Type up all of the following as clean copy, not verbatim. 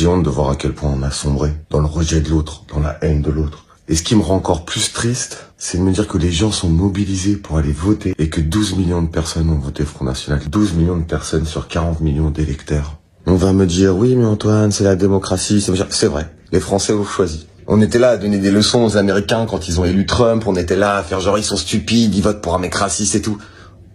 J'ai honte de voir à quel point on a sombré dans le rejet de l'autre, dans la haine de l'autre. Et ce qui me rend encore plus triste, c'est de me dire que les gens sont mobilisés pour aller voter et que 12 millions de personnes ont voté Front National. 12 millions de personnes sur 40 millions d'électeurs. On va me dire, oui mais Antoine, c'est la démocratie. C'est vrai, les Français ont choisi. On était là à donner des leçons aux Américains quand ils ont élu Trump. On était là à faire genre ils sont stupides, ils votent pour un mec raciste et tout.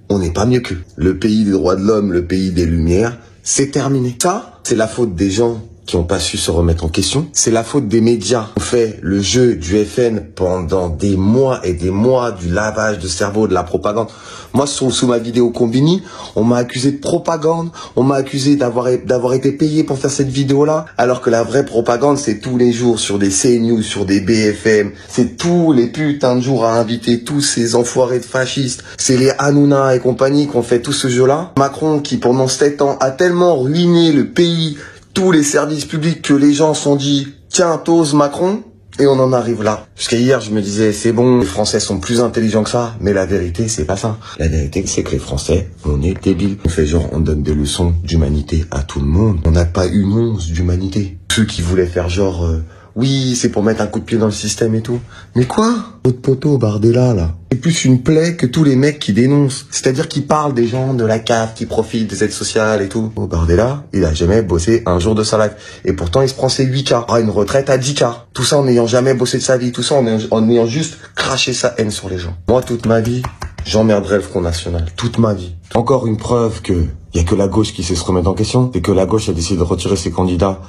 On n'est pas mieux qu'eux. Le pays des droits de l'homme, le pays des lumières, c'est terminé. Ça, c'est la faute des gens qui n'ont pas su se remettre en question. C'est la faute des médias. On fait le jeu du FN pendant des mois et des mois, du lavage de cerveau, de la propagande. Moi, sous ma vidéo Combini, on m'a accusé de propagande. On m'a accusé d'avoir été payé pour faire cette vidéo-là. Alors que la vraie propagande, c'est tous les jours sur des CNews, sur des BFM. C'est tous les putains de jours à inviter tous ces enfoirés de fascistes. C'est les Hanouna et compagnie qui ont fait tout ce jeu-là. Macron, qui pendant 7 ans a tellement ruiné le pays, tous les services publics, que les gens se sont dit tiens, t'oses Macron, et on en arrive là. Jusqu'à hier, je me disais c'est bon, les Français sont plus intelligents que ça, mais la vérité c'est pas ça. La vérité c'est que les Français, on est débiles. On fait genre on donne des leçons d'humanité à tout le monde. On n'a pas une once d'humanité. Ceux qui voulaient faire genre oui, c'est pour mettre un coup de pied dans le système et tout. Mais quoi? Votre poteau Bardella, là, c'est plus une plaie que tous les mecs qui dénoncent. C'est-à-dire qui parlent des gens de la CAF, qui profitent des aides sociales et tout. Oh, Bardella, il a jamais bossé un jour de sa life. Et pourtant, il se prend ses 8K. Ah, une retraite à 10K. Tout ça en n'ayant jamais bossé de sa vie. Tout ça en ayant juste craché sa haine sur les gens. Moi, toute ma vie, j'emmerderai le Front National. Toute ma vie. Encore une preuve que il y a que la gauche qui sait se remettre en question. C'est que la gauche a décidé de retirer ses candidats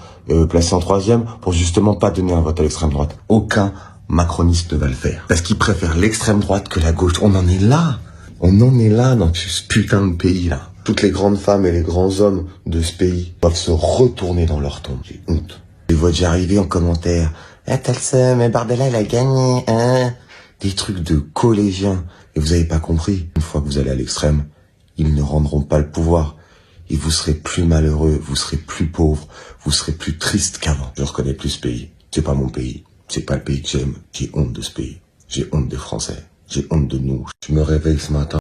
placés en 3e pour justement pas donner un vote à l'extrême droite. Aucun macroniste ne va le faire. Parce qu'ils préfèrent l'extrême droite que la gauche. On en est là. On en est là dans ce putain de pays-là. Toutes les grandes femmes et les grands hommes de ce pays doivent se retourner dans leur tombe. J'ai honte. Je les vois déjà arriver en commentaire. Ah, t'as le seum, mais Bardella, il a gagné, hein. Des trucs de collégiens. Et vous avez pas compris. Une fois que vous allez à l'extrême, ils ne rendront pas le pouvoir. Et vous serez plus malheureux, vous serez plus pauvre, vous serez plus triste qu'avant. Je reconnais plus ce pays. C'est pas mon pays. C'est pas le pays que j'aime. J'ai honte de ce pays. J'ai honte des Français. J'ai honte de nous. Je me réveille ce matin.